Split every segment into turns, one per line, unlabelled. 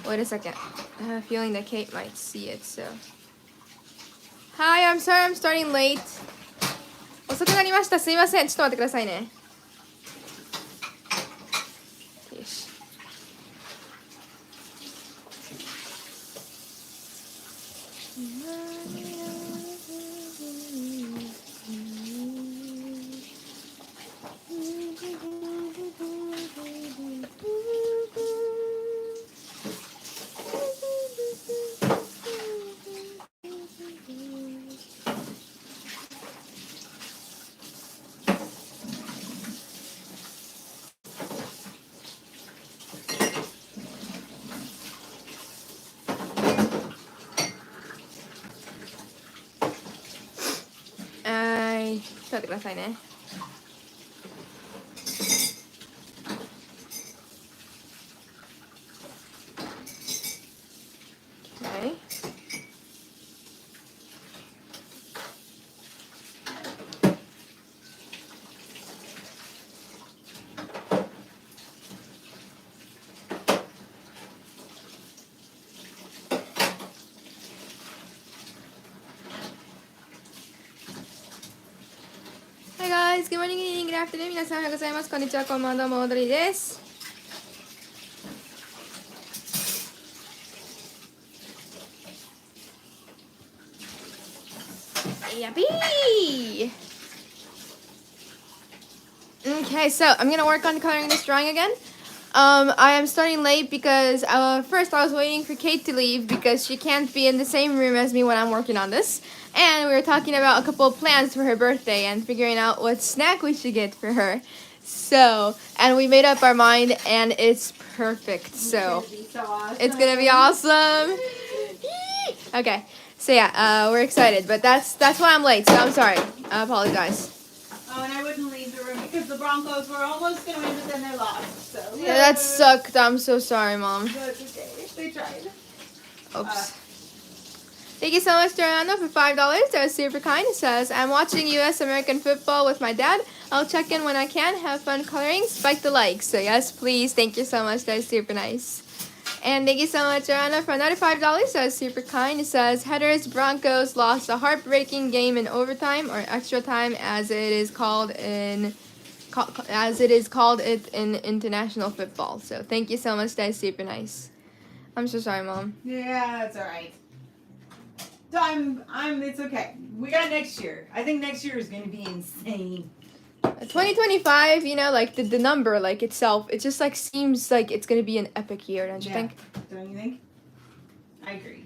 Wait a second. I have a feeling that Kate might see it, so. Hi, I'm sorry I'm starting late. 遅くなりました。すいません。ちょっと待ってくださいね。よし。ちょっと待ってくださいね。Okay. Hi guys, good morning, good evening, good afternoon. 皆さんおはようございます。こんにちは、こんばんは、どうも、オードリーです。Yappy! Okay, so I'm gonna work on coloring this drawing again. I am starting late because first I was waiting for Kate to leave because she can't be in the same room as me when I'm working on this. And we were talking about a couple of plans for her birthday and figuring out what snack we should get for her. So, and we made up our mind and it's perfect. So, it's gonna be awesome. Okay, so yeah, we're excited, but that's why I'm late, so I'm sorry. I apologize.
Oh, and I wouldn't leave the room because the Broncos were almost going to win, but then they lost. So.
Yeah, that sucked. I'm so sorry, Mom.
That's okay. They tried.
Oops. Thank you so much, Joanna, for $5. That was super kind. It says, I'm watching U.S. American football with my dad. I'll check in when I can. Have fun coloring. Spike the likes. So yes, please. Thank you so much. That is super nice. And thank you so much, Joanna, for another $5. That was super kind. It says, Headers Broncos lost a heartbreaking game in overtime or extra time, as it is called in international football. So thank you so much. That is super nice. I'm so sorry, Mom.
Yeah, that's all right. So it's okay. We got next year. I think next year is going to be insane.
2025, you know, like the number, like itself, it just like seems like it's gonna be an epic year, don't you think?
Don't you think? I agree.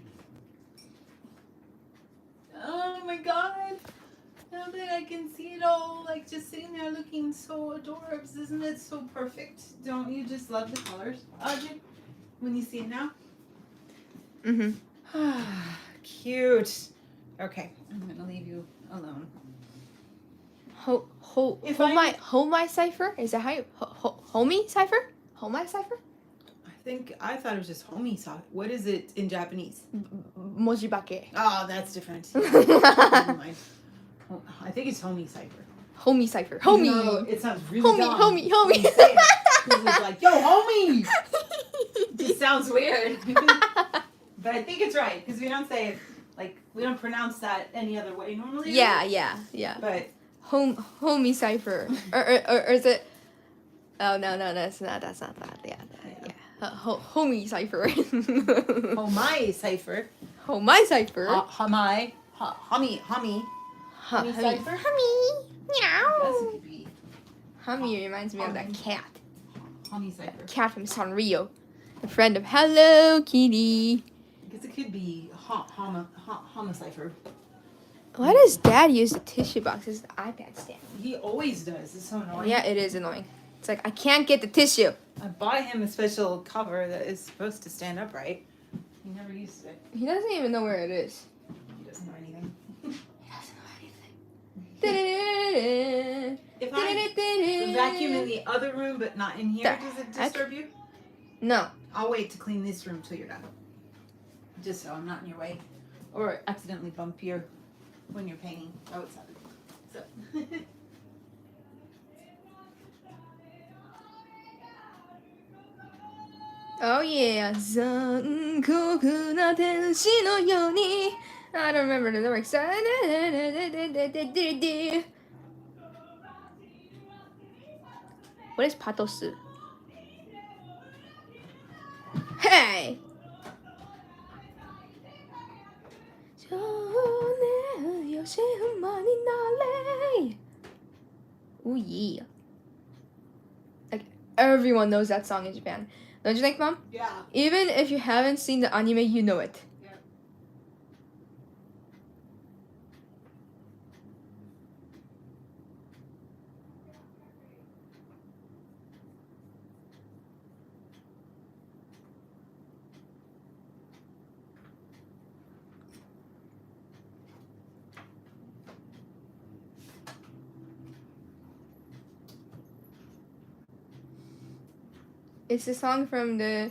Oh my god! Now that I can see it all, like just sitting there looking so adorable, isn't it so perfect? Don't you just love the colors, Audrey? When you see it now?
Mm-hmm.
Cute. Okay, I'm gonna leave you alone.
Homie cipher? Is that how you homie cipher? Homie cipher?
I thought it was just homie cipher. What is it in Japanese?
Mojibake.
Oh, that's different. Never mind. I think it's homie cipher.
Homie cipher. Homie.
No, it sounds really dumb.
Homie.
When you say it, 'cause it's like, yo, homie. It just sounds weird. But I think it's right because we don't say it like we don't pronounce that any other way normally.
Yeah.
But
homie cipher. or is it? Oh no, that's not that. Yeah. Homie cipher.
homai cipher.
Homie cipher.
Homai. Hummy cipher.
Hummy. Meow.
Yes, it could be.
Hummy reminds me of that cat.
Hummy cipher.
Cat from Sanrio. A friend of Hello Kitty.
I guess it could be Hama cipher.
Why does Dad use the tissue box as the iPad stand?
He always does. It's so annoying.
Yeah, it is annoying. It's like, I can't get the tissue.
I bought him a special cover that is supposed to stand upright. He never used it.
He doesn't even know where it is.
He doesn't know anything. If I vacuum in the other room but not in here, does it disturb you?
No.
I'll wait to clean this room till you're done. Just so I'm not in your way. Or accidentally bump you when you're painting. Oh, it's not. So.
Oh yeah, 残酷な天使のように I don't remember the lyrics. What is patos? Hey! Oh yeah. Like everyone knows that song in Japan. Don't you think, Mom?
Yeah.
Even if you haven't seen the anime, you know it.
Yeah.
It's a song from the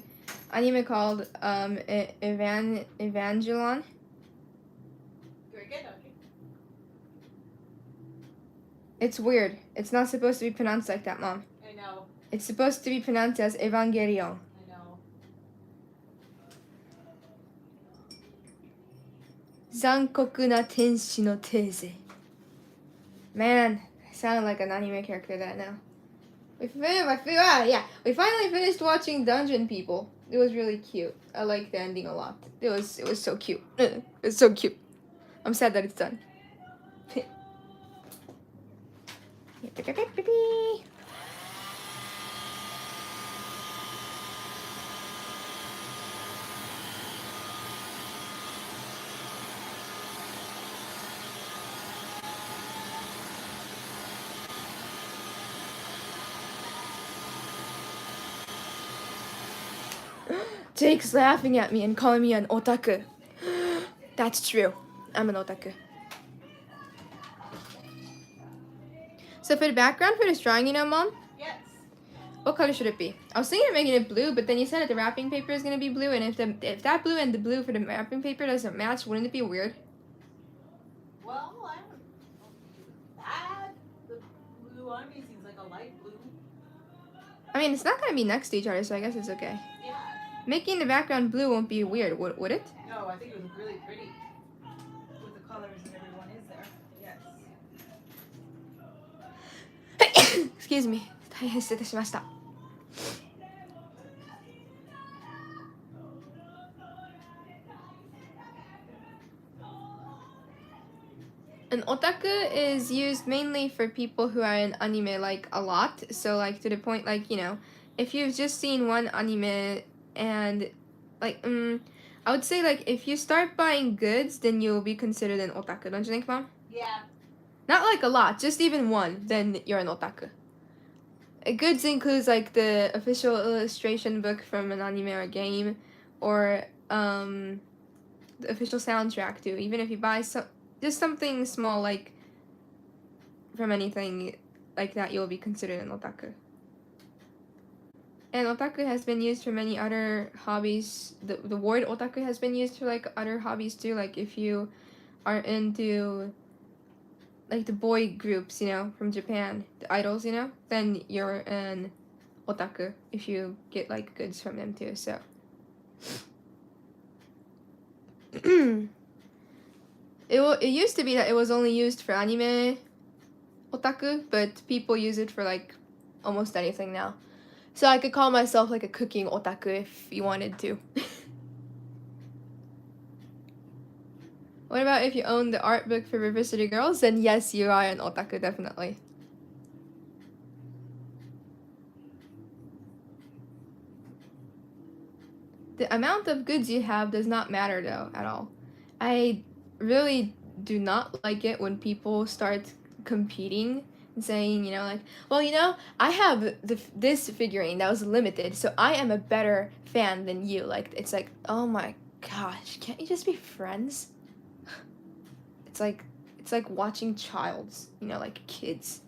anime called Evangelon.
Very good, okay.
It's weird. It's not supposed to be pronounced like that, Mom.
I know.
It's supposed to be pronounced as Evangelion.
I know.
残酷な天使のテーゼ Man, I sound like an anime character that now. We finally finished watching Dungeon People. It was really cute. I liked the ending a lot. It was so cute. It's so cute. I'm sad that it's done. Jake's laughing at me and calling me an otaku. That's true. I'm an otaku. So for the background for this drawing, Mom?
Yes.
What color should it be? I was thinking of making it blue, but then you said that the wrapping paper is gonna be blue, and if that blue and the blue for the wrapping paper doesn't match, wouldn't it be weird?
Well, I don't bad. The blue on me seems like a light blue.
I mean, it's not gonna be next to each other, so I guess it's okay.
Yeah.
Making the background blue won't be weird, would it?
No, I think it was really pretty. With the colors and everyone is there. Yes.
Excuse me. 大変失礼しました. An otaku is used mainly for people who are in anime like a lot. So like to the point like, if you've just seen one anime and like I would say like if you start buying goods, then you'll be considered an otaku, don't you think, Mom?
Yeah.
Not like a lot, just even one, then you're an otaku. Goods includes like the official illustration book from an anime or game, or the official soundtrack too. Even if you buy just something small like from anything like that, you'll be considered an otaku. And otaku has been used for many other hobbies. The word otaku has been used for like other hobbies too. Like if you are into like the boy groups, from Japan, the idols, then you're an otaku if you get like goods from them too. So it used to be that it was only used for anime otaku, but people use it for like almost anything now. So I could call myself like a cooking otaku if you wanted to. What about if you own the art book for River City Girls? Then yes, you are an otaku, definitely. The amount of goods you have does not matter though, at all. I really do not like it when people start competing and saying, like, well, I have this figurine that was limited, so I am a better fan than you. Like, it's like, oh my gosh, can't you just be friends? It's like watching childs, like kids.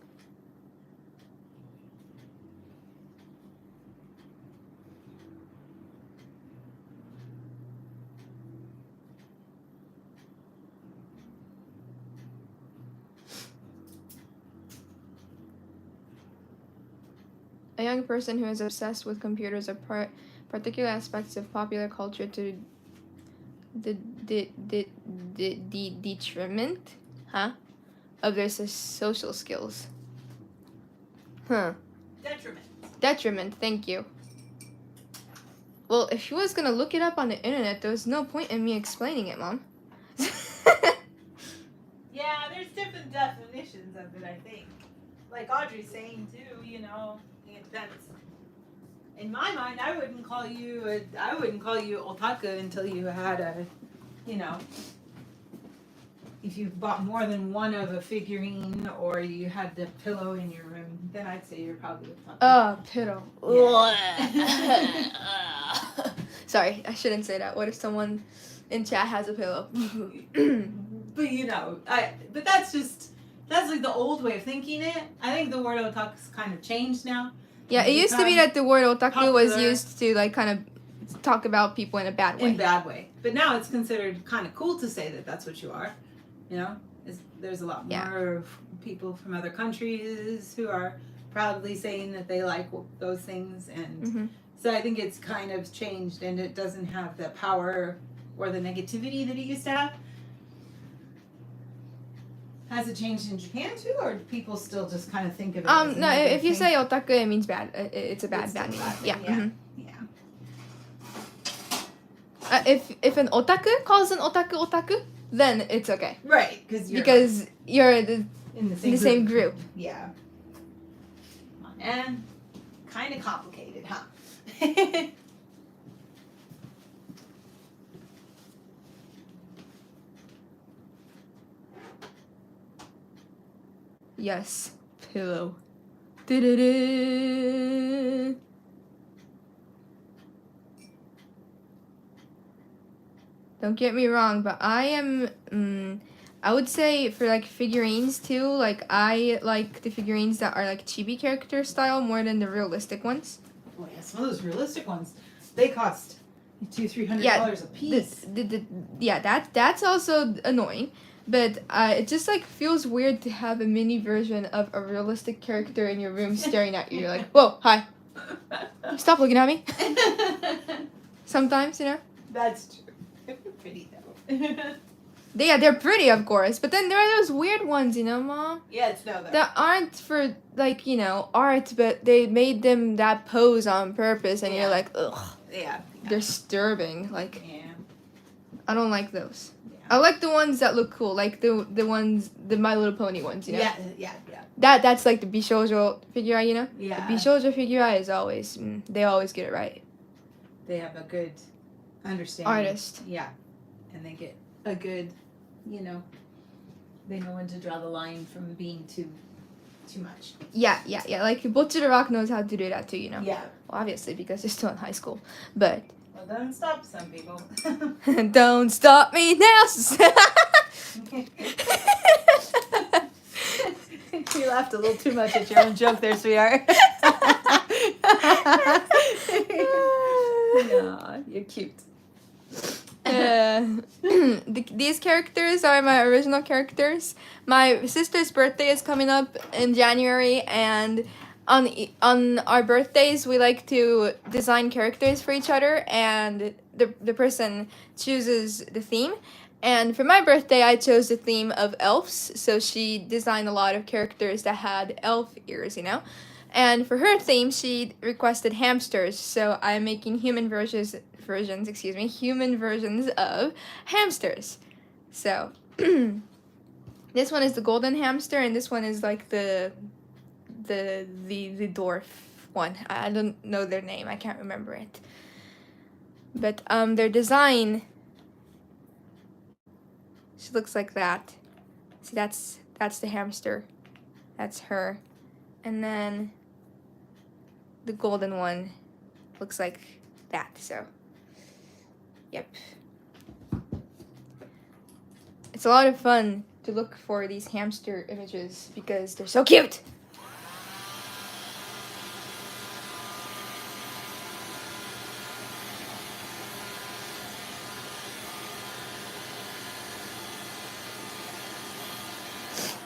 A young person who is obsessed with computers or particular aspects of popular culture to the detriment, of their social skills. Detriment, thank you. Well, if she was gonna look it up on the internet, there was no point in me explaining it, Mom.
Yeah, there's different definitions of it, I think. Like Audrey's saying too, you know, that's in my mind. I wouldn't call you otaku until you had a, you know, if you bought more than one of a figurine or you had the pillow in your room, then I'd say you're probably otaku.
Pillow.
Yeah.
Sorry, I shouldn't say that. What if someone in chat has a pillow?
But you know, but that's like the old way of thinking it. I think the word otaku's kind of changed now.
Yeah, it used to be that the word otaku was
popular.
used to like kind of talk about people in a bad way.
In bad way. But now it's considered kind of cool to say that that's what you are. You know, there's a lot more of people from other countries who are proudly saying that they like those things, and so I think it's kind of changed, and it doesn't have the power or the negativity that it used to have. Has it changed in Japan too, or do people still just kind of think of it? As
No. If you say otaku, it means bad. It's a bad meaning. Yeah. If an otaku calls an otaku, then it's okay.
Right, because
you're
in the
same group.
Yeah. And kind of complicated, huh?
Yes, pillow. Da-da-da. Don't get me wrong, but I am, I would say for like figurines too, like I like the figurines that are like chibi character style more than the realistic ones.
Oh yeah, some of those realistic ones, they cost $200-$300 a piece.
That's also annoying. But it just like feels weird to have a mini version of a realistic character in your room staring at you. You're like, whoa, hi. Stop looking at me. Sometimes, you know?
That's true. They're pretty though.
They're pretty, of course. But then there are those weird ones, you know, Mom?
Yes, no,
that aren't for, like, you know, art, but they made them that pose on purpose, and you're like, ugh.
Yeah.
They're disturbing. Like,
Yeah.
I don't like those. I like the ones that look cool, like the ones, the My Little Pony ones, you know?
Yeah.
That's like the Bishoujo figure, you know?
Yeah.
The Bishoujo figure is always, they always get it right.
They have a good understanding.
Artist.
Yeah. And they get a good, you know, they know when to draw the line from being too much.
Yeah. Like, Bocchi the Rock knows how to do that too, you know?
Yeah.
Well, obviously, because they're still in high school. But...
Well, don't stop some people.
Don't stop me now.
You laughed a little too much at your own joke there, sweetheart. No, you're cute.
These characters are my original characters. My sister's birthday is coming up in January, and on our birthdays we like to design characters for each other, and the person chooses the theme. And for my birthday, I chose the theme of elves, so she designed a lot of characters that had elf ears, you know? And for her theme, she requested hamsters, so I'm making human versions of hamsters. So, this one is the golden hamster, and this one is like the dwarf one. I don't know their name, I can't remember it. But their design, she looks like that. See, that's the hamster. That's her. And then the golden one looks like that. So, yep. It's a lot of fun to look for these hamster images because they're so cute.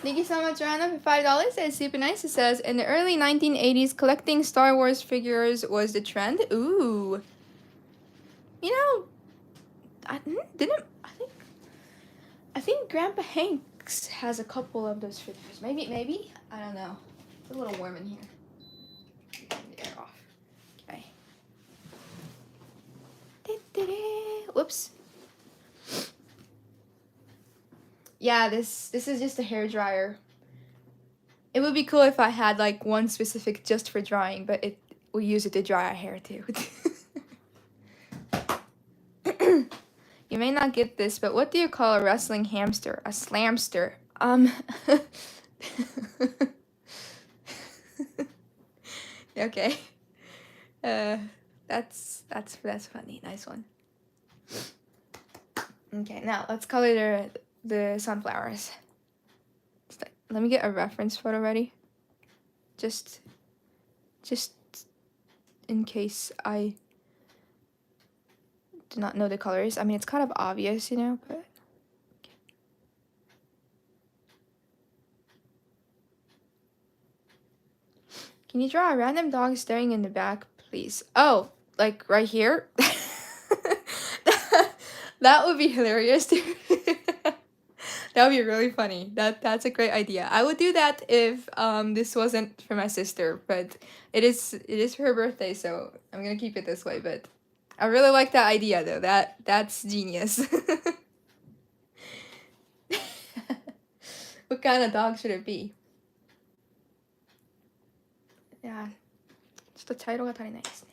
Thank you so much, Joanna, for $5. It's super nice. It says, in the early 1980s, collecting Star Wars figures was the trend. Ooh. You know, I think Grandpa Hanks has a couple of those figures. Maybe I don't know. It's a little warm in here. Turn the air off. Okay. Whoops. Yeah, this is just a hair dryer. It would be cool if I had like one specific just for drying, but we use it to dry our hair too. You may not get this, but what do you call a wrestling hamster? A slamster. Okay. That's funny. Nice one. Okay, now let's color the sunflowers. Let me get a reference photo ready. Just in case I do not know the colors. I mean, it's kind of obvious, you know, but okay. Can you draw a random dog staring in the back, please? Oh, like right here? That would be hilarious too. That would be really funny. That's a great idea. I would do that if this wasn't for my sister, but it is for her birthday, so I'm gonna keep it this way. But I really like that idea though. That's genius. What kind of dog should it be? Yeah, ちょっと茶色が足りないですね。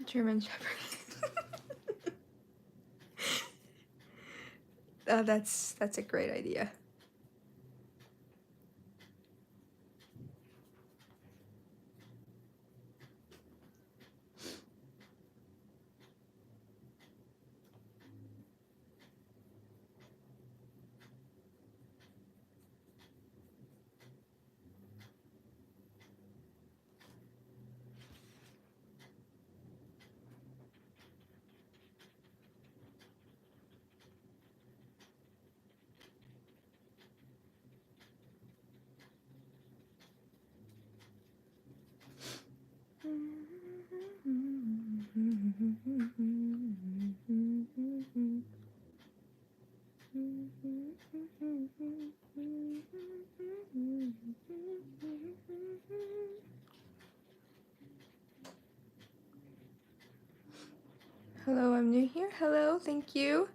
German Shepherd. That's a great idea. Hello, I'm new here. Hello, thank you.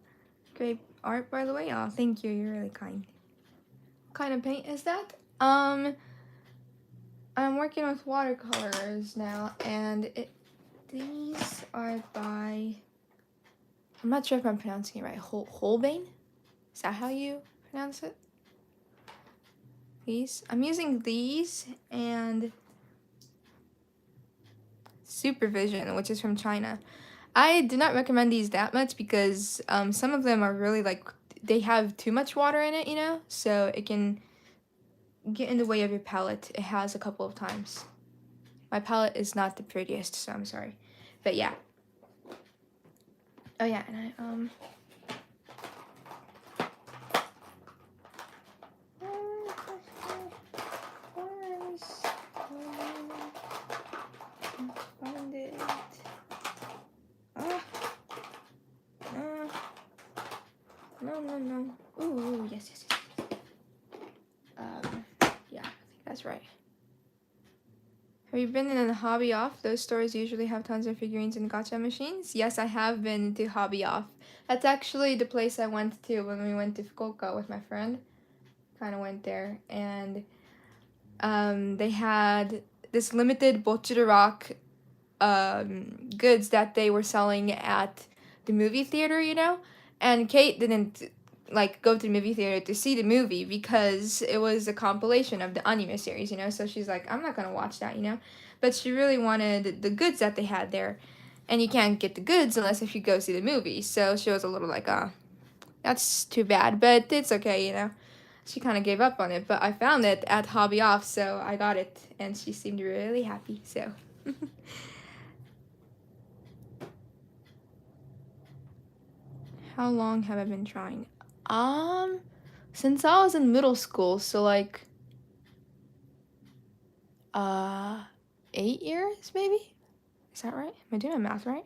Great art, by the way. Oh, thank you. You're really kind. What kind of paint is that? I'm working with watercolors now, and these are by, I'm not sure if I'm pronouncing it right. Holbein? Is that how you pronounce it? These. I'm using these and Supervision, which is from China. I do not recommend these that much because some of them are really like, they have too much water in it, you know? So it can get in the way of your palette. It has a couple of times. My palette is not the prettiest, so I'm sorry. But yeah. Oh yeah, and I find it. No. Ooh, yes. Yeah, I think that's right. Have you been in a Hobby Off? Those stores usually have tons of figurines and gacha machines. Yes, I have been to Hobby Off. That's actually the place I went to when we went to Fukuoka with my friend. Kind of went there, and they had this limited Bocchi Rock goods that they were selling at the movie theater, you know? And Kate didn't like go to the movie theater to see the movie because it was a compilation of the anime series, you know? So she's like, I'm not gonna watch that, you know? But she really wanted the goods that they had there. And you can't get the goods unless if you go see the movie. So she was a little like, that's too bad, but it's okay, you know? she kind of gave up on it, but I found it at Hobby Off, so I got it, and she seemed really happy. So. How long have I been trying? Since I was in middle school, so like 8 years maybe? Is that right? Am I doing my math right?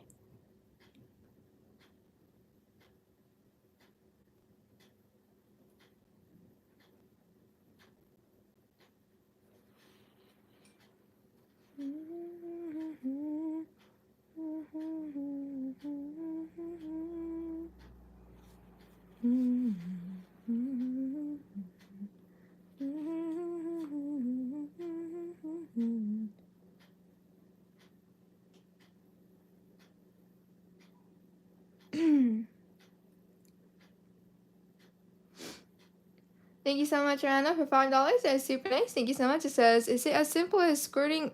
Thank you so much, Anna, for $5. That's super nice. Thank you so much. It says, is it as simple as squirting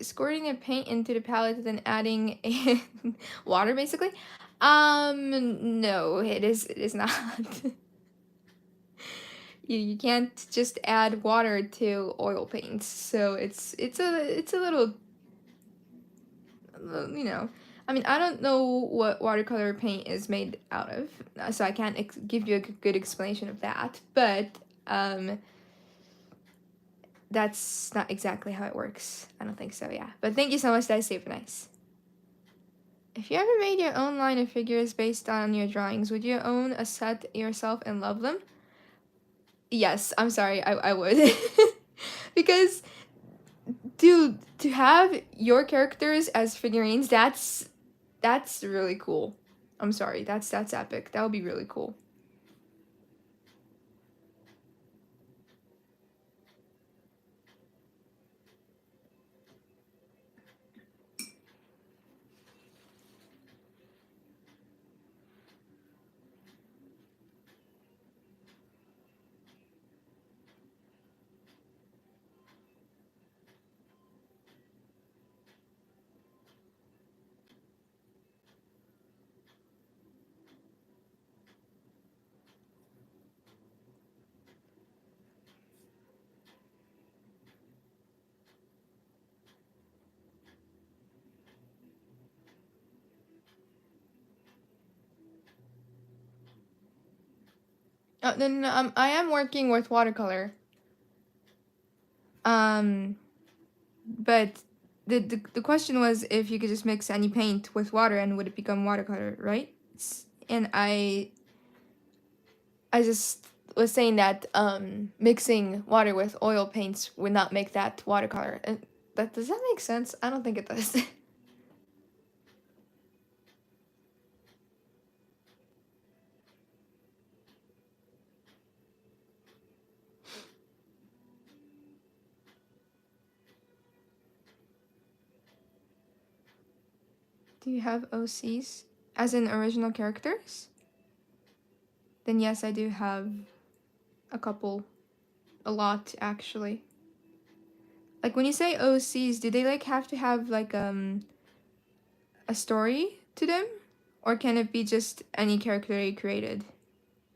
a paint into the palette and then adding water, basically? No, it is not. You can't just add water to oil paints, so it's a little, you know. I mean, I don't know what watercolor paint is made out of, so I can't give you a good explanation of that. But that's not exactly how it works. I don't think so, yeah. But thank you so much. That's super nice. If you ever made your own line of figures based on your drawings, would you own a set yourself and love them? Yes, I'm sorry, I would. Because, dude, to have your characters as figurines, that's really cool. I'm sorry, that's epic. That would be really cool. Oh, no, I am working with watercolor. But the question was if you could just mix any paint with water and would it become watercolor, right? And I just was saying that mixing water with oil paints would not make that watercolor. And does that make sense? I don't think it does. Do you have OCs? As in original characters? Then yes, I do have a couple. A lot, actually. Like, when you say OCs, do they, like, have to have, like, a story to them? Or can it be just any character you created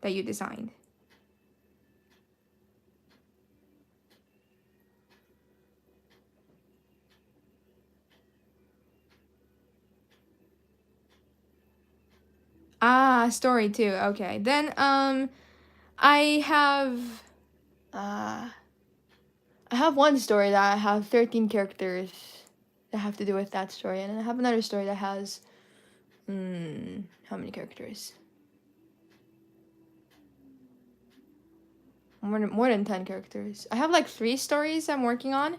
that you designed? Ah, story too. Okay. Then I have one story that I have 13 characters that have to do with that story, and then I have another story that has how many characters? More than 10 characters. I have like 3 stories I'm working on.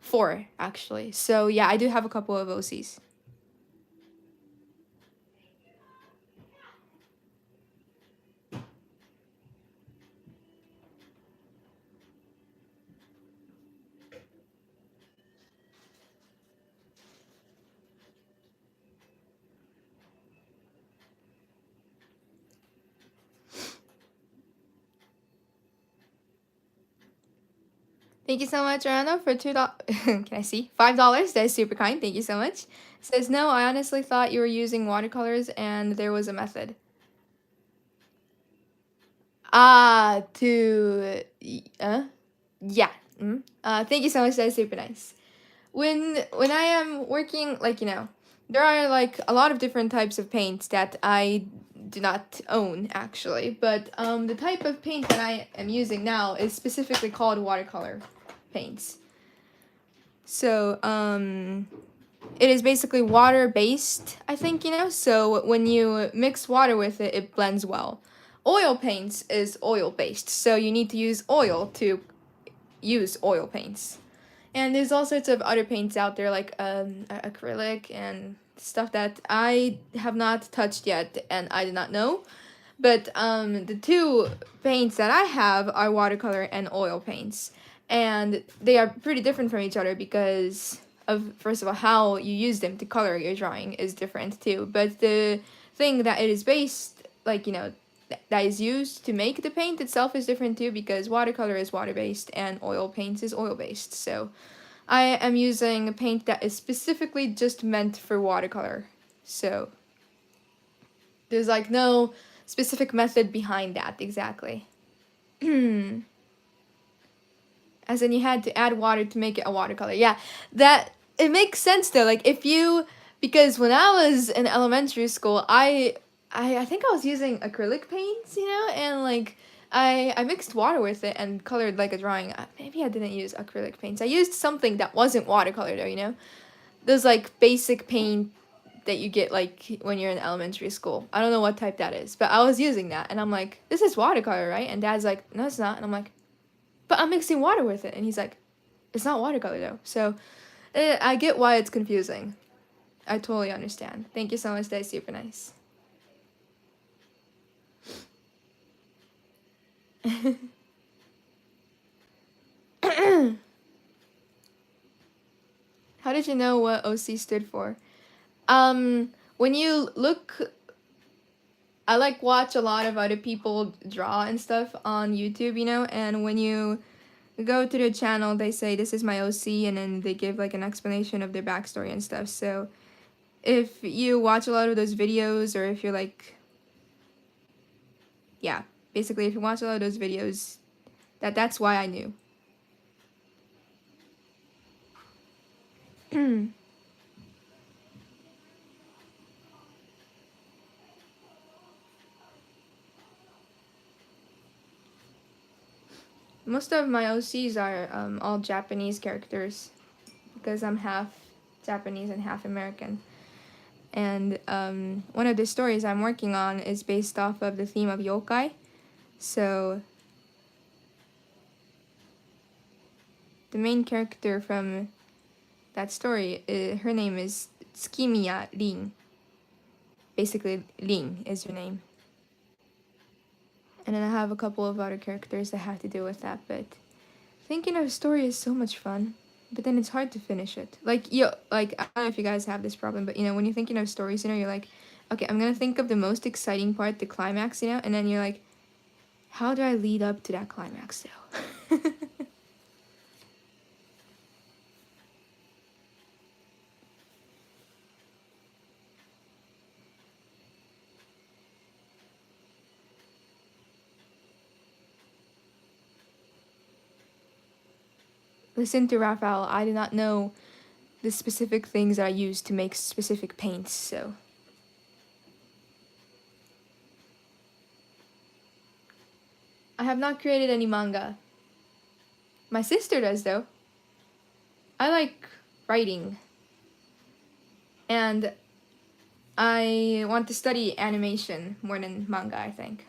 4 actually. So yeah, I do have a couple of OCs. Thank you so much, Rana, for $2. Can I see? $5. That is super kind. Thank you so much. It says, no, I honestly thought you were using watercolors and there was a method. Yeah. Thank you so much. That's super nice. When I am working, like, there are like a lot of different types of paints that I do not own actually, but the type of paint that I am using now is specifically called watercolor paints. So it is basically water based, I think, so when you mix water with it, it blends well. Oil paints is oil based, so you need to use oil to use oil paints. And there's all sorts of other paints out there, like acrylic and stuff that I have not touched yet and I do not know. But the two paints that I have are watercolor and oil paints. And they are pretty different from each other because of, first of all, how you use them to color your drawing is different too. But the thing that it is based, like, that is used to make the paint itself is different too, because watercolor is water based and oil paints is oil based. So I am using a paint that is specifically just meant for watercolor. So there's like no specific method behind that exactly. As in you had to add water to make it a watercolor. Yeah, that it makes sense though. Like if you, because when I was in elementary school, I think I was using acrylic paints, and like I mixed water with it and colored like a drawing. Maybe I didn't use acrylic paints. I used something that wasn't watercolor though. Those like basic paint that you get like when you're in elementary school. I don't know what type that is, but I was using that and I'm like, this is watercolor, right? And Dad's like, no, it's not. And I'm like, but I'm mixing water with it. And he's like, it's not watercolor though. So I get why it's confusing. I totally understand. Thank you so much. That's super nice. How did you know what OC stood for? When you look, I like watch a lot of other people draw and stuff on YouTube, and when you go to their channel, they say this is my OC, and then they give like an explanation of their backstory and stuff. So if you watch a lot of those videos, or if you're like, yeah, basically if you watch a lot of those videos, that's why I knew. Most of my OCs are all Japanese characters because I'm half Japanese and half American. And one of the stories I'm working on is based off of the theme of yokai. So the main character from that story, her name is Tsukimiya Rin. Basically, Rin is her name. And then I have a couple of other characters that have to do with that, but thinking of a story is so much fun. But then it's hard to finish it. Like, I don't know if you guys have this problem, but when you're thinking of stories, you're like, okay, I'm gonna think of the most exciting part, the climax, and then you're like, how do I lead up to that climax though? Listen to Raphael, I do not know the specific things that I use to make specific paints, so. I have not created any manga. My sister does though. I like writing. And I want to study animation more than manga, I think.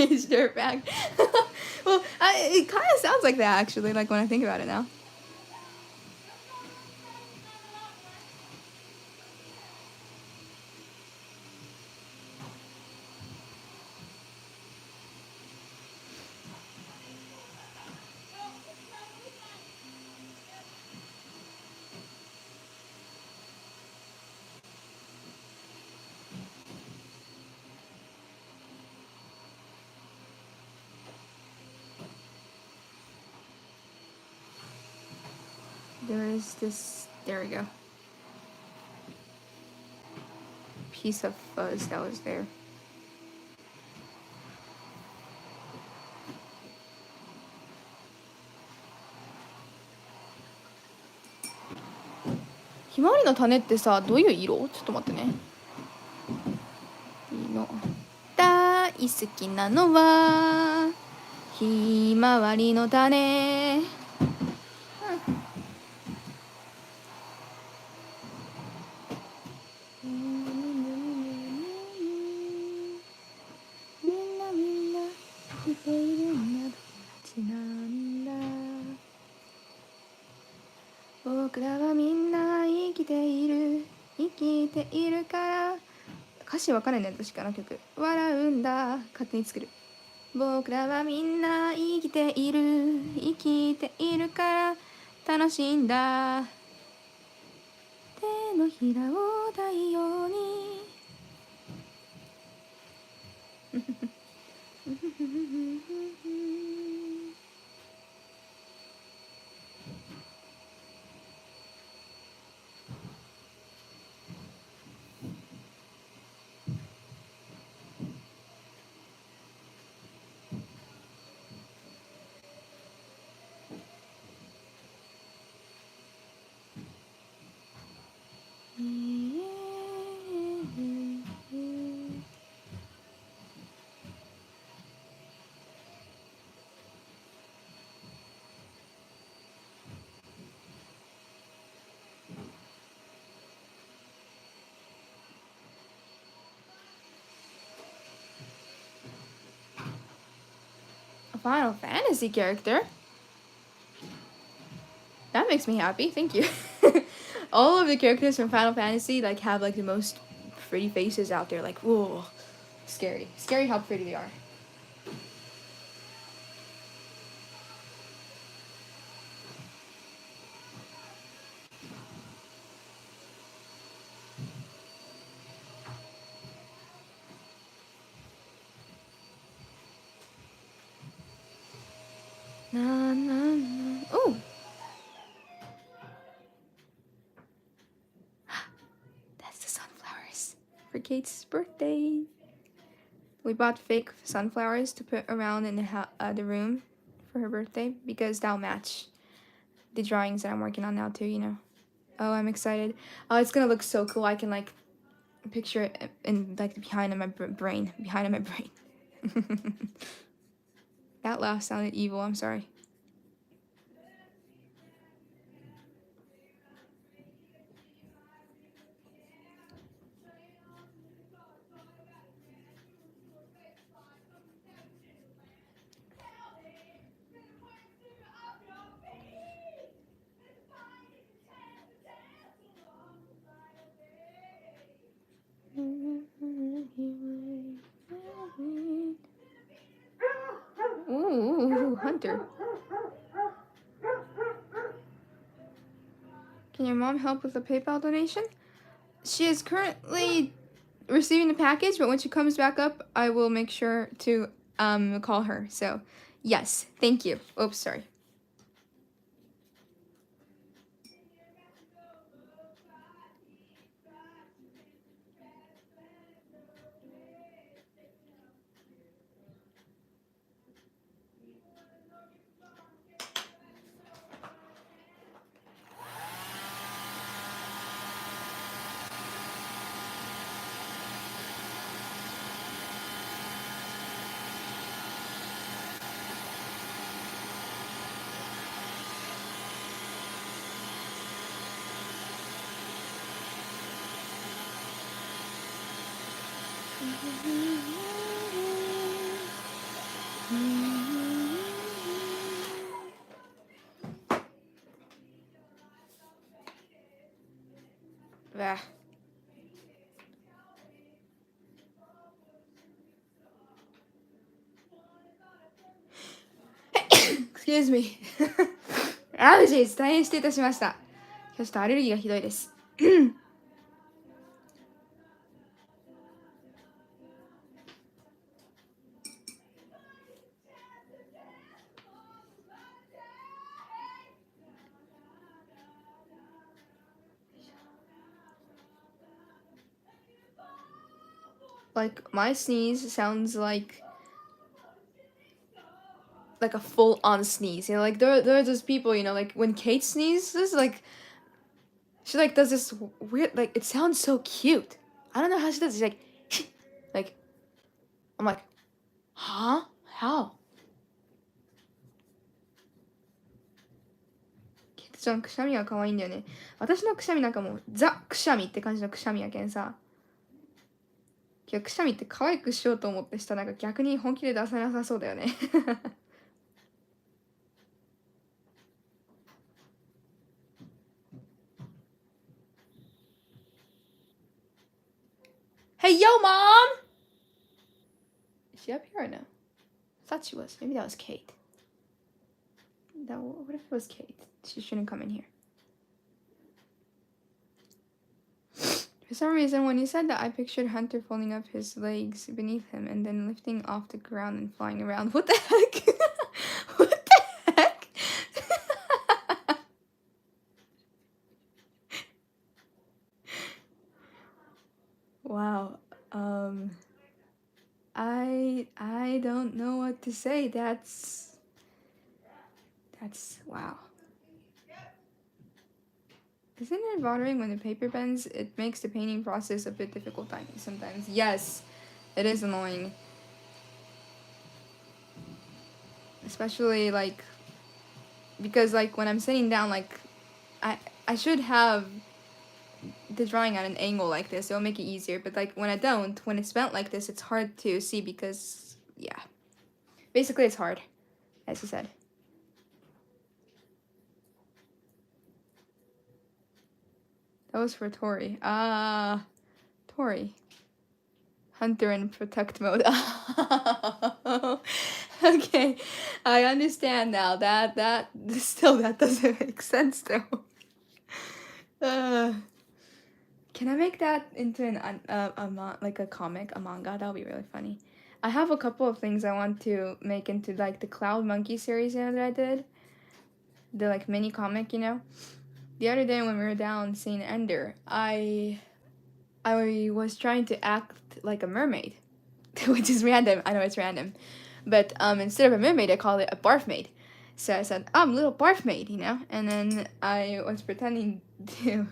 teenage dirtbag. Well, it kind of sounds like that actually, like when I think about it now. There is this, there we go, piece of fuzz that was there.ひまわりの種ってさ、どういう色？ちょっと待ってね。色。大好きなのはひまわりの種。みんな生きているんだ、ちなんだ。僕らはみんな生きているから歌詞わかんないね私かな曲笑うんだ勝手に作る僕らはみんな生きているから楽しいんだ手のひらを太陽にA Final Fantasy character? That makes me happy, thank you. All of the characters from Final Fantasy like have like the most pretty faces out there, like whoa, scary how pretty they are. Oh, that's the sunflowers for Kate's birthday. We bought fake sunflowers to put around in the room for her birthday because that'll match the drawings that I'm working on now too, you know. Oh, I'm excited. Oh, it's gonna look so cool. I can like picture it in like behind my brain. That laugh sounded evil, I'm sorry. Ooh, Hunter. Can your mom help with a PayPal donation? She is currently receiving the package, but when she comes back up, I will make sure to call her. So, yes, thank you. Oops, sorry. Ah. Excuse me. アレルギー大変失礼いたしました。ちょっとアレルギーがひどいです。Like my sneeze sounds like a full on sneeze. You know, like there are those people, you know, like when Kate sneezes, like she like does this weird, like it sounds so cute. I don't know how she does it. She's like I'm like, huh? How? ケイトちゃんくしゃみは可愛いんだよね。私のくしゃみなんかもうザくしゃみって感じのくしゃみやけんさ。今日くしゃみって可愛くしようと思ってしたらなんか逆に本気で出せなさそうだよね。Hey, yo, mom! Is she up here or no? I thought she was. Maybe that was Kate. What if it was Kate? She shouldn't come in here. For some reason, when you said that, I pictured Hunter folding up his legs beneath him and then lifting off the ground and flying around. What the heck? What the heck? Wow. I don't know what to say. That's wow. Isn't it bothering when the paper bends? It makes the painting process a bit difficult sometimes. Yes, it is annoying. Especially like because like when I'm sitting down, like I should have the drawing at an angle like this. It'll make it easier. But like when I don't, when it's bent like this, it's hard to see because yeah. Basically it's hard, as you said. That was for Tori. Tori. Hunter in protect mode. Okay, I understand now. That still that doesn't make sense though. Can I make that into like a comic, a manga? That would be really funny. I have a couple of things I want to make into like the Cloud Monkey series, you know, that I did. The like mini comic, you know. The other day when we were down seeing Ender, I was trying to act like a mermaid, which is random. I know it's random, but instead of a mermaid, I called it a barf maid. So I said, "I'm little barf maid," you know, and then I was pretending to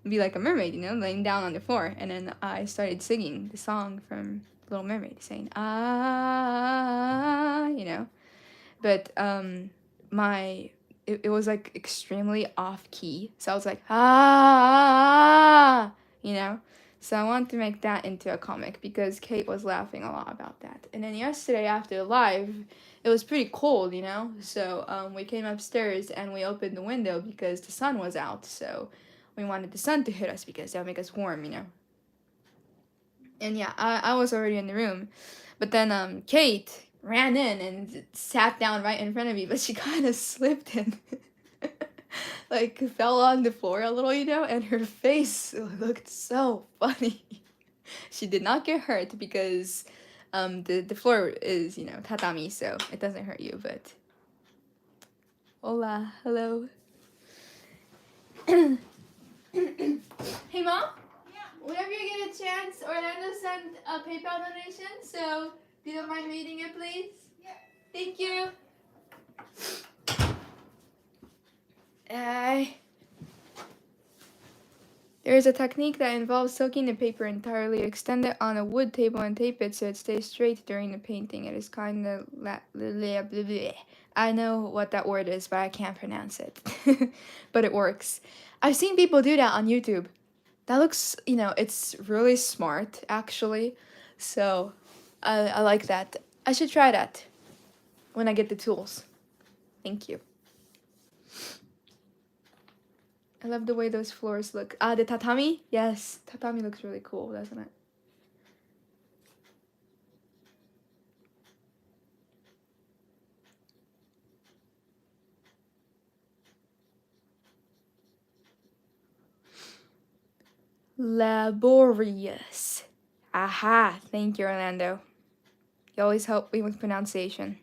be like a mermaid, you know, laying down on the floor, and then I started singing the song from Little Mermaid, saying "ah," you know, but it was like extremely off key, so I was like "ah," you know. So I wanted to make that into a comic because Kate was laughing a lot about that. And then yesterday after the live, it was pretty cold, you know. So we came upstairs and we opened the window because the sun was out. So we wanted the sun to hit us because that would make us warm, you know. And yeah, I was already in the room, but then Kate ran in and sat down right in front of me, but she kind of slipped and like fell on the floor a little, you know, and her face looked so funny. She did not get hurt because the floor is, you know, tatami, so it doesn't hurt you, but hola, hello. Hey mom? Whenever you get a chance, Orlando sent a PayPal donation, so if you don't mind reading it, please. Yeah. Thank you. There is a technique that involves soaking the paper entirely, extend it on a wood table and tape it so it stays straight during the painting. It is kind of I know what that word is, but I can't pronounce it. But it works. I've seen people do that on YouTube. That looks, you know, it's really smart, actually. So, I like that. I should try that when I get the tools. Thank you. I love the way those floors look. Ah, the tatami? Yes, tatami looks really cool, doesn't it? Laborious. Aha, thank you, Orlando. You always help me with pronunciation.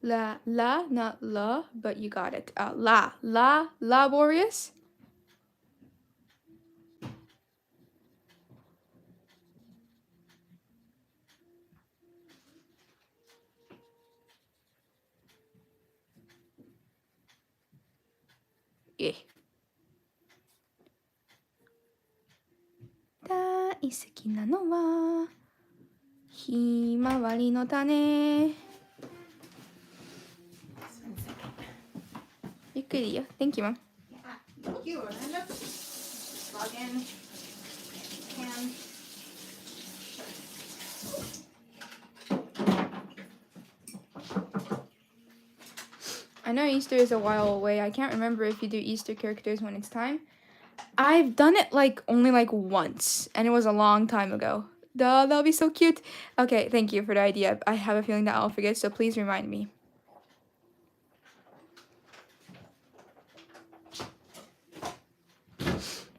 La, not la, but you got it. Laborious? Yeah. 大好きなのはひまわりの種。ゆっくりよ。Thank you, Mom.
Thank you, Orlando. Log in. Can.
I know Easter is a while away. I can't remember if you do Easter characters when it's time. I've done it only once, and it was a long time ago. Duh, that'll be so cute. Okay, thank you for the idea. I have a feeling that I'll forget, so please remind me.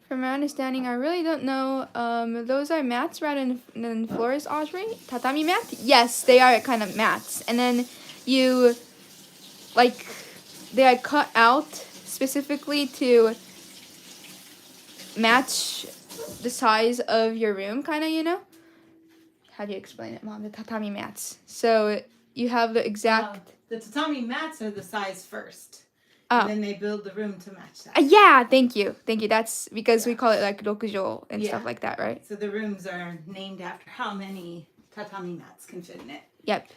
From my understanding, I really don't know. Those are mats rather than floors, Audrey? Tatami mat? Yes, they are kind of mats. And then you, they are cut out specifically to match the size of your room, kind of, you know? How do you explain it, Mom? The tatami mats. So you have the exact...
The tatami mats are the size first.
Oh.
And then they build the room to match that.
Yeah, thank you. Thank you. That's because we call it rokujo and stuff like that, right?
So the rooms are named after how many tatami mats can fit in it.
Yep.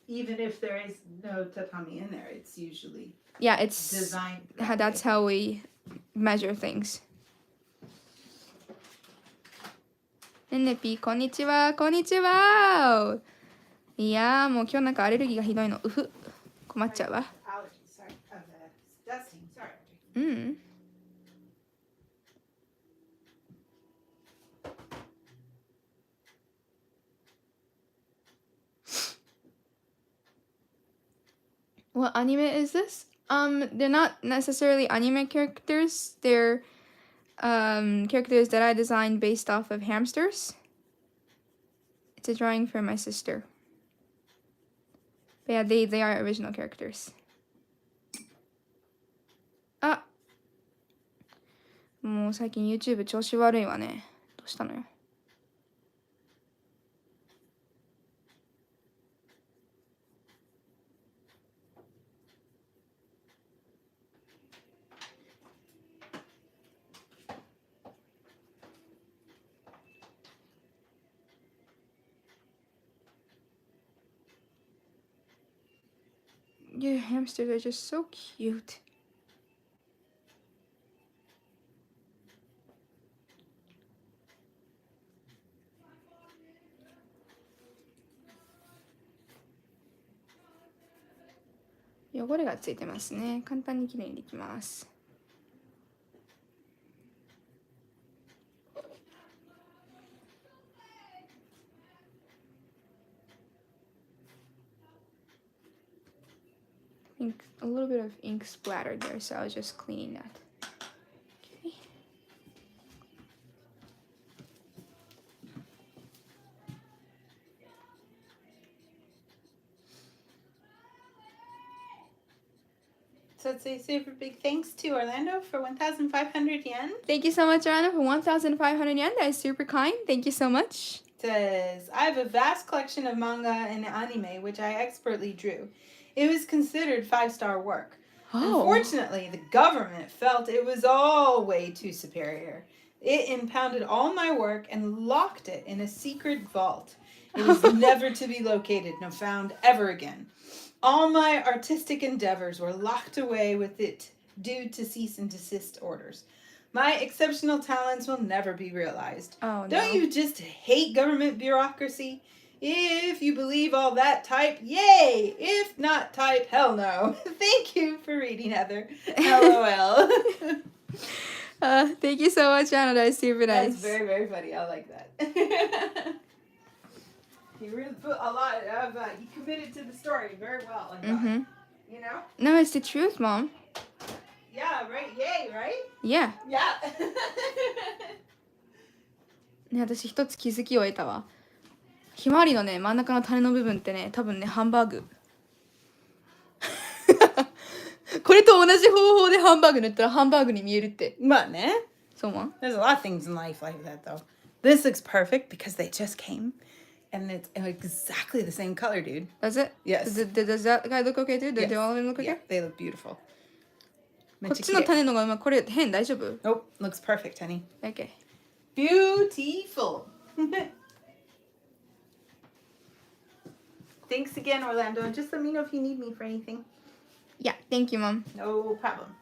Even if there is no tatami in there, it's usually
it's
designed.
That's how we measure things. NP、こんにちは。こんにちは。いやー、もう今日アレルギーがひどいの。うふ。困っちゃうわ。
Sorry. Dusting. Sorry.
うん。What anime is this? They're not necessarily anime characters. They're characters that I designed based off of hamsters. It's a drawing for my sister. But yeah, they are original characters. Ah! もう最近 YouTube 調子悪いわね。どうしたのよ。Your hamsters are just so cute.汚れがついてますね。簡単にきれいにできます。A little bit of ink splattered there, so I was just cleaning that. Okay.
So let's say super big thanks to Orlando for 1,500 yen.
Thank you so much, Orlando, for 1,500 yen. That is super kind. Thank you so much.
Says, I have a vast collection of manga and anime, which I expertly drew. It was considered 5-star work.
Oh.
Unfortunately, the government felt it was all way too superior. It impounded all my work and locked it in a secret vault. It is never to be located nor found ever again. All my artistic endeavors were locked away with it due to cease and desist orders. My exceptional talents will never be realized.
Oh, no.
Don't you just hate government bureaucracy? If you believe all that, type yay. If not, type hell no. Thank you for reading, Heather. LOL.
Thank you so much, Anna. That's super nice.
That's very, very funny. I like that. He really put a lot of, he committed to the story very well. I thought.
Mm-hmm.
You know?
No, it's the truth, Mom.
Yeah, right? Yay, right?
Yeah.
Yeah.
ね、私一つ気づきを得たわ。ひまわりのね、真ん中の種の部分ってね、多分ね、ハンバーグ。これと同じ方法でハンバーグ塗ったらハンバーグに見えるって。
まあね。
そうもん
There's a lot of things in life like that, though. This looks perfect because they just came. And it's exactly the same color, dude.
Does it?
Yes.
Does that guy look okay too? Does
Yes.
all of them look okay?
Yeah, they look beautiful.
こっちの種のがこれ変大丈夫
Nope, looks perfect, honey.
Okay.
Beautiful. Thanks again, Orlando. And just let me know if you need me for anything.
Yeah, thank you, Mom.
No problem.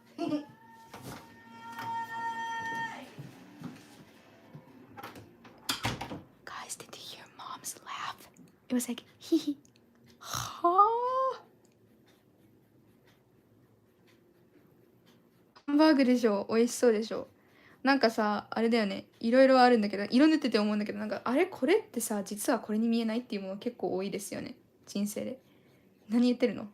Guys, did you hear Mom's laugh? It was like, hee hee. Ha. ハンバーグでしょ、美味しそうでしょ。なんかさ、あれだよね、いろいろあるんだけど、色塗ってて思うんだけど、なんかあれこれってさ、実はこれに見えないっていうもの結構多いですよね、人生で。何言ってるの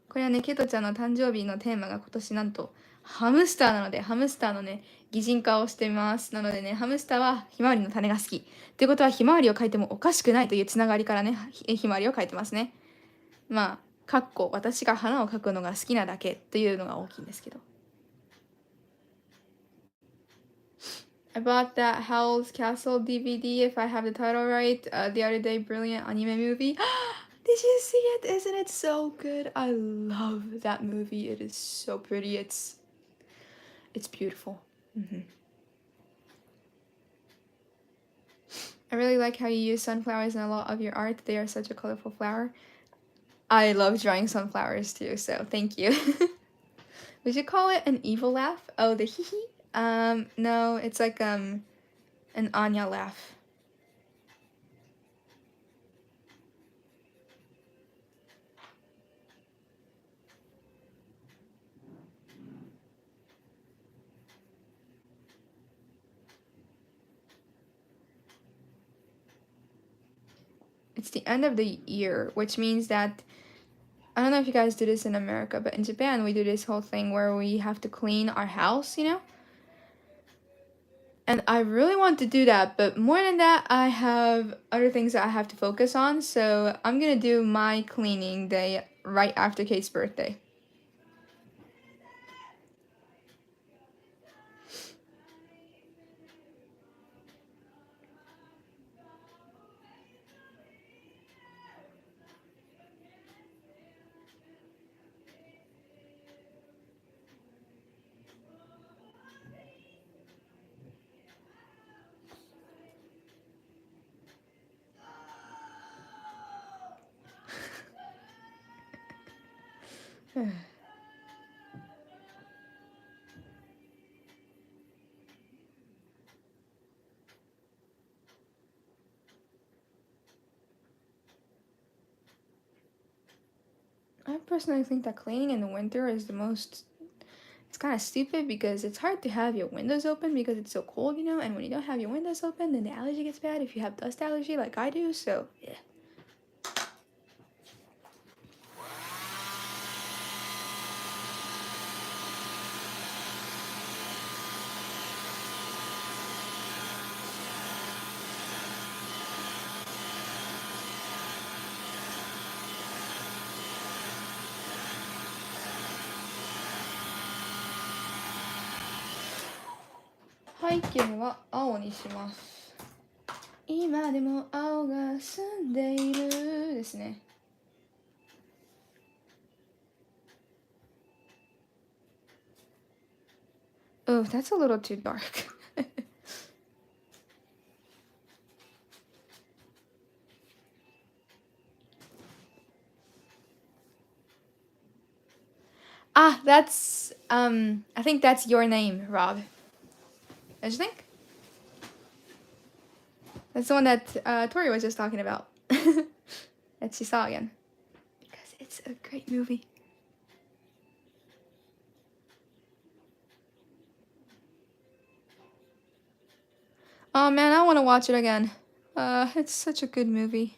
これはね、ケトちゃんの誕生日のテーマが今年なんとハムスターなので、ハムスターのね、擬人化をしてみます。なのでね、ハムスターはひまわりの種が好き。っていうことは、ひまわりを描いてもおかしくないというつながりからね、ひまわりを描いてますね。まあ、かっこ私が花を描くのが好きなだけというのが大きいんですけど。I bought that Howl's Castle DVD, if I have the title right, the other day. Brilliant anime movie. Did you see it? Isn't it so good? I love that movie. It is so pretty. It's beautiful. I really like how you use sunflowers in a lot of your art. They are such a colorful flower. I love drawing sunflowers too, so thank you. Would you call it an evil laugh? Oh, the hee hee? No, it's like an Anya laugh. It's the end of the year, which means that I don't know if you guys do this in America, but in Japan we do this whole thing where we have to clean our house, you know? And I really want to do that, but more than that, I have other things that I have to focus on. So I'm gonna do my cleaning day right after Kate's birthday. I personally think that cleaning in the winter is the most... It's kind of stupid because it's hard to have your windows open because it's so cold, you know? And when you don't have your windows open, then the allergy gets bad if you have dust allergy like I do, so yeah.背景は青にします。今でも青が澄んでいるですね。Oh, that's a little too dark. Ah, that's I think that's Your Name, Rob. Don't you think? That's the one that Tori was just talking about. That she saw again. Because it's a great movie. Oh man, I want to watch it again. It's such a good movie.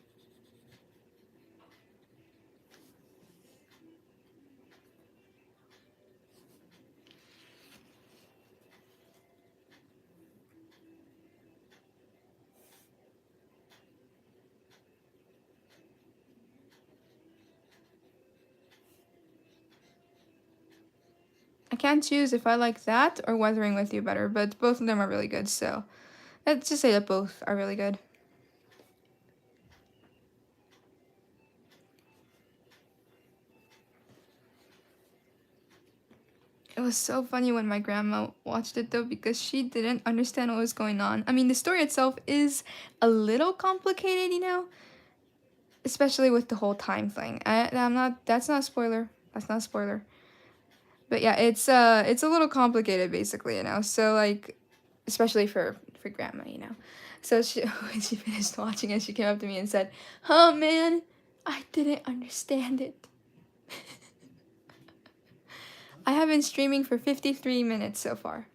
I can't choose if I like that or Weathering with You better, but both of them are really good, so let's just say that both are really good. It was so funny when my grandma watched it though because she didn't understand what was going on. I mean, the story itself is a little complicated, you know, especially with the whole time thing. I'm not. That's not a spoiler. That's not a spoiler. But yeah, it's a little complicated basically, you know. So like, especially for grandma, you know. So she when she finished watching it, she came up to me and said, "Oh man, I didn't understand it." I have been streaming for 53 minutes so far.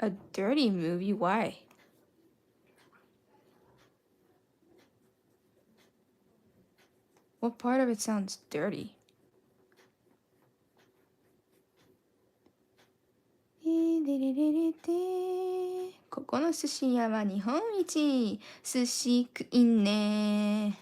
A dirty movie? Why? What part of it sounds dirty? ここの寿司屋は日本一寿司食いんね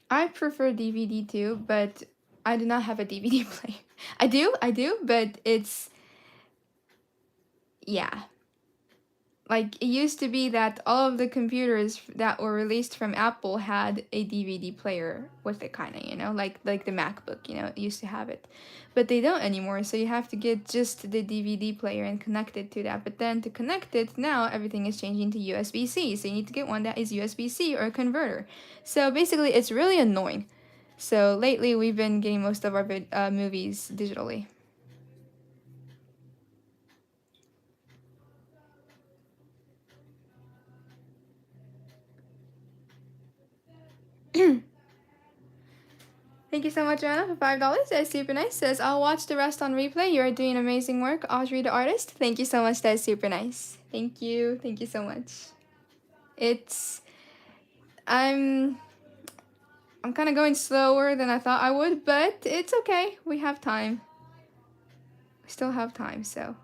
I prefer DVD too, but I do not have a DVD player. I do, but it's yeah. Like it used to be that all of the computers that were released from Apple had a DVD player with it, kind of, you know, like the MacBook, you know, it used to have it, but they don't anymore. So you have to get just the DVD player and connect it to that. But then to connect it now, everything is changing to USB-C. So you need to get one that is USB-C or a converter. So basically, it's really annoying. So lately, we've been getting most of our movies digitally. Thank you so much, Anna, for $5. That is super nice. Says, I'll watch the rest on replay. You are doing amazing work. Audrey, the artist. Thank you so much. That is super nice. Thank you. Thank you so much. It's... I'm kind of going slower than I thought I would, but it's okay. We have time. We still have time, so...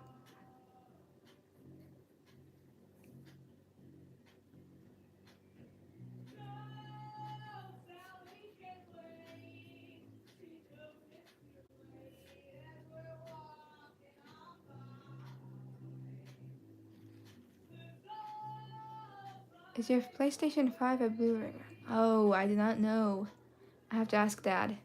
Is your PlayStation 5 a Blu-ray? Oh, I did not know. I have to ask Dad.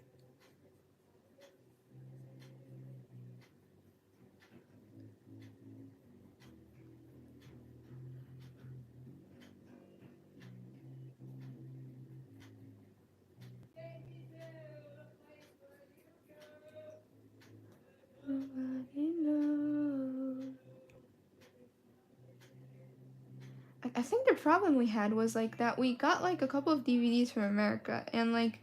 think the problem we had was like that we got like a couple of DVDs from America, and like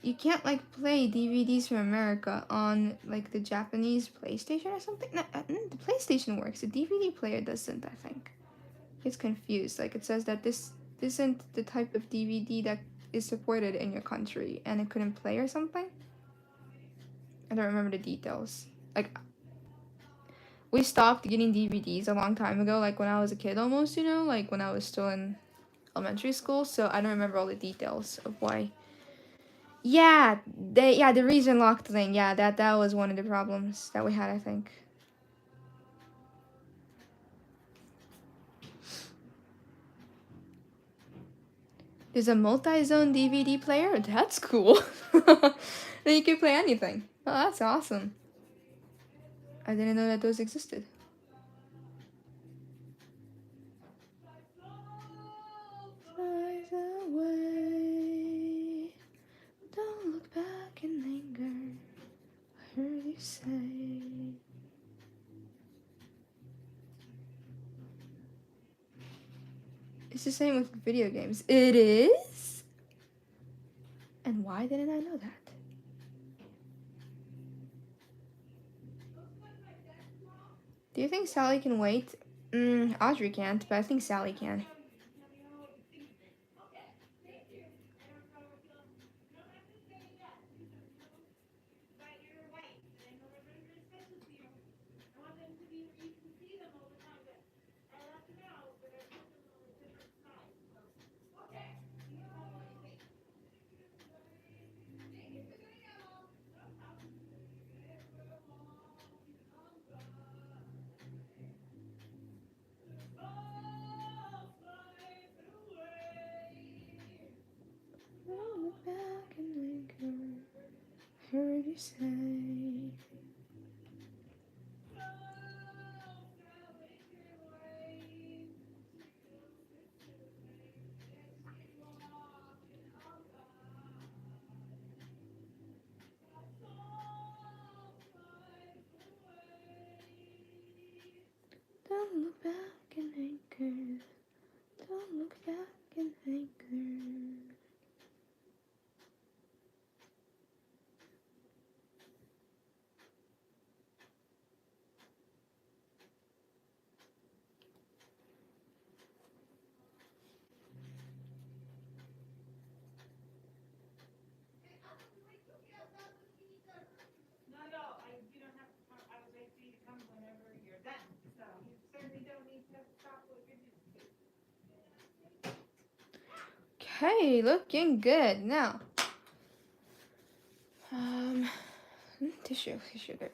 you can't like play DVDs from America on like the Japanese PlayStation or something. No, the PlayStation works. The DVD player doesn't, I think. It's confused. Like it says that this isn't the type of DVD that is supported in your country, and it couldn't play or something. I don't remember the details. Like we stopped getting DVDs a long time ago, like when I was a kid almost, you know, like when I was still in elementary school, so I don't remember all the details of why. Yeah, the region locked thing. Yeah, that was one of the problems that we had, I think. There's a multi-zone DVD player? That's cool. Then you can play anything. Oh, that's awesome. I didn't know that those existed. Flies away. Don't look back in anger. I heard you say. It's the same with video games. It is? And why didn't I know that? Do you think Sally can wait? Audrey can't, but I think Sally can. Back and linger, heard you say. Don't look back and anchor. Don't look back and anchor. Okay, looking good now. Tissue there.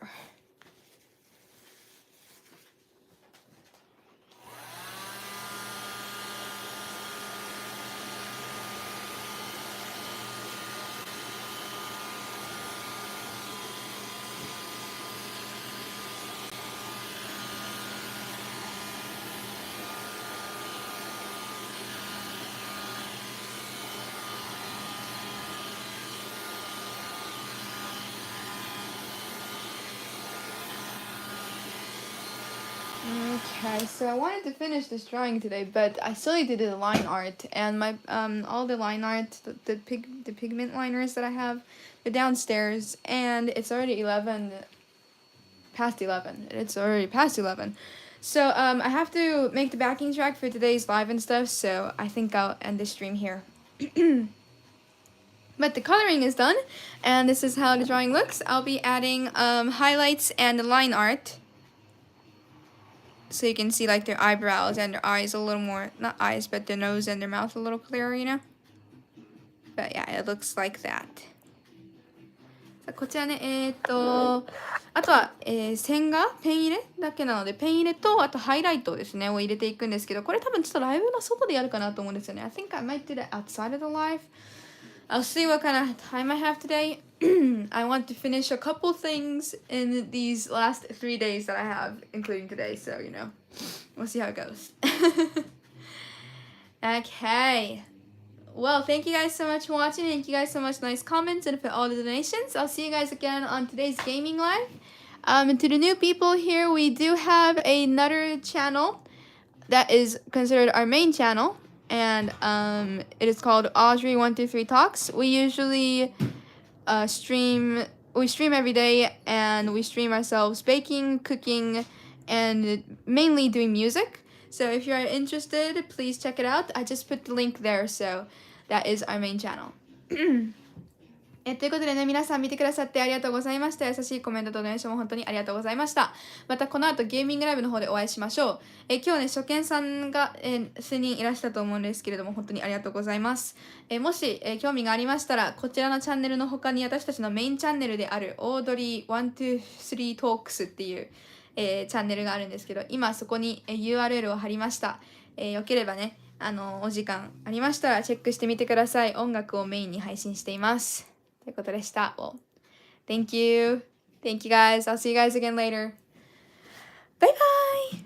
Okay, so I wanted to finish this drawing today, but I still need to do the line art, and my all the line art, the pigment liners that I have, they're downstairs, and it's already past 11. It's already past 11. So I have to make the backing track for today's live and stuff, so I think I'll end the stream here. But the coloring is done, and this is how the drawing looks. I'll be adding highlights and the line art. So you can see like their eyebrows and their eyes a little more, not eyes, but their nose and their mouth a little clearer, you know? But yeah, it looks like that. こちらね、あとは、線画、ペン入れだけなので、ペン入れと、あとハイライトですね、を入れていくんですけど、これ多分ちょっとライブの外でやるかなと思うんですよね。I think I might do that outside of the live. I'll see what kind of time I have today. I want to finish a couple things in these last 3 days that I have, including today, so, you know, we'll see how it goes. Okay. Well, thank you guys so much for watching. Thank you guys so much for nice comments and for all the donations. I'll see you guys again on today's gaming live. And to the new people here, we do have another channel that is considered our main channel, and it is called Audrey123 Talks. We usually stream every day, and we stream ourselves baking, cooking, and mainly doing music. So if you are interested, please check it out. I just put the link there, so that is our main channel. ということでね、皆さん見てくださってありがとうございました。優しいコメントとドネーションも本当にありがとうございました。またこの後ゲーミングライブの方でお会いしましょう。今日ね、初見さんが、数人いらしたと思うんですけれども、本当にありがとうございます。もし、興味がありましたら、こちらのチャンネルの他に私たちのメインチャンネルであるオードリー123 Talks っていう、チャンネルがあるんですけど、今そこに、URL を貼りました。よければね、お時間ありましたらチェックしてみてください。音楽をメインに配信しています。ということでした。Well, thank you. Thank you guys. I'll see you guys again later. Bye bye.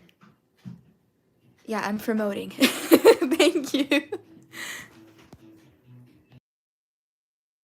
Yeah, I'm promoting. Thank you.